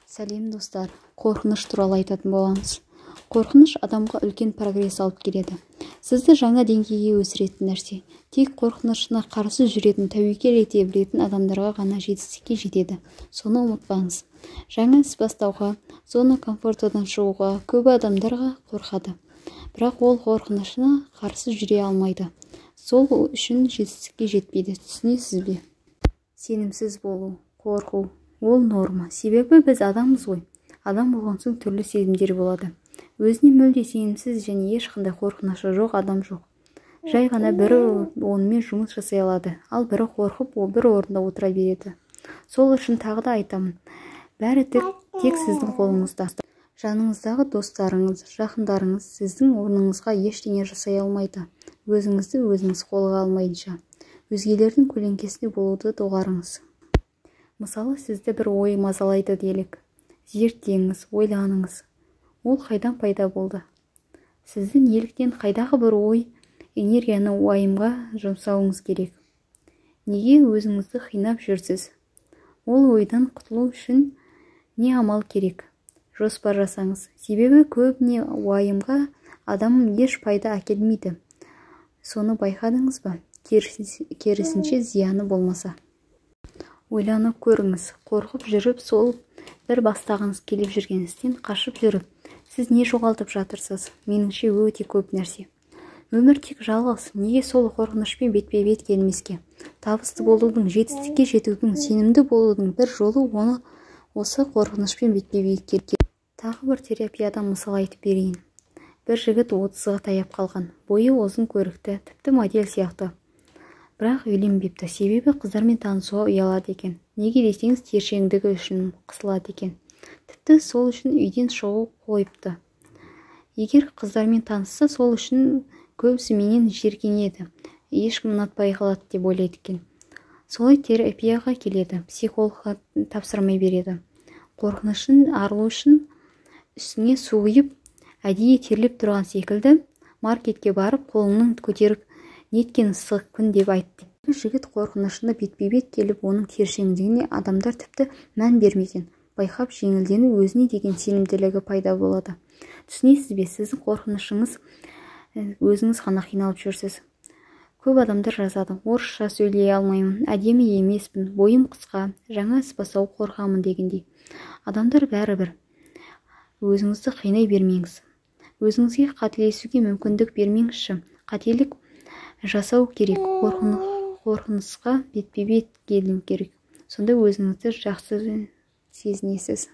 Сәлем достар, қорқыныш туралы айтатын боламыз. Қорқыныш адамға үлкен прогресс алып келеді. Сізді жаңа деңгейге өсіретін нәрсе. Тек қорқынышына қарсы жүретін, тәуекел ете білетін адамдарға ғана жетістікке жетеді. Соны ұмытпаңыз. Жаңа іс бастауға, зона комфортадан шығуға көп адамдарға қорқады. Бірақ ол қорқынышына қарсы жүре алмайды. Сол үшін жетістікке жетпейді. Түсінесіз бе? Сенімсіз болу, қорқу ол норма. Себебі біз адамбыз ғой. Адам болған соң түрлі сезімдер болады. Өзіне мүлде сенімсіз және ешқандай қорқынышы жоқ адам жоқ. Жай ғана бірі онымен жұмыс жасай алады, ал бірі қорқып, ол бір орында отыра береді. Сол үшін тағы да айтамын. Бәрі тек сіздің қолыңызда. Жаныңыздағы достарыңыз, жақындарыңыз сіздің орныңызға ештеңе жасай алмайды. Өзіңізді өзіңіз қолға алмайынша. Өзгелердің көлеңкесінде болуды доғарыңыз. Мысалы, сізді бір ой мазалайды делік. Зерттеңіз, ойланыңыз. Ол қайдан пайда болды? Сіздің неліктен қайдағы бір ой, энергияны уайымға жұмсауыңыз керек? Неге өзіңізді қинап жүрсіз? Ол ойдан құтылу үшін не амал керек? Жоспар жасаңыз. Себебі көбіне уайымға адам еш пайда әкелмейді. Соны байқадыңыз ба? Керісінше зияны болмаса. Ойланып көріңіз. Қорқып жүріп, сол бір бастағыңыз келіп жүрген істен қашып жүріп, сіз не жоғалтып жатырсыз? Меніңше өте көп нәрсе. Өмір тек жалғыз. Неге сол қорқынышпен бетпе-бет келмеске? Табысты болудың, жетістікке жетудің, сенімді болудың бір жолы оны осы қорқынышпен бетпе-бет келген. Тағы бір терапиядан мысал айтып берейін. Бір жігіт 30-ға таяп қалған. Бойы ұзын, көрікті, тіпті модель сияқты. Бірақ үйленбепті. Себебі қыздармен танысуға ұялады екен. Неге десеңіз, тершеңдігі үшін қысылады екен. Тіпті сол үшін үйден шығу қойыпты. Егер қыздармен танысса, сол үшін көбісі менен жиіркенеді. Ешкім ұнатпай қалады деп ойлайды екен. Солай терапияға келеді, психологқа тапсырмай береді. Қорқынышын арылу үшін үстіне су құйып, әдейі терлеп тұрған секілді маркетке барып, қолыңның көтеріп неткен ыстық күн деп айтты. Жігіт қорқынышында бетпе-бет келіп, оның тершеңдігіне адамдар тіпті мән бермеген. Байқап жеңілденіп, өзіне деген сенімділігі пайда болады. Түсінесіз бе, сіздің қорқынышыңыз өзіңіз ғана қиналып жүрсіз. Көп адамдар жазады, орысша сөйлей алмаймын, әдемі емеспін, бойым қысқа, жаңа іс бастауға қорқамын дегендей. Адамдар бәрібір. Өзіңізді қинай бермеңіз. Өзіңізге қателесуге мүмкіндік бермеңізші. Қателік жасау керек, қорқынышқа бетпе-бет келу керек. Сонда өзіңізді жақсы сезінесіз.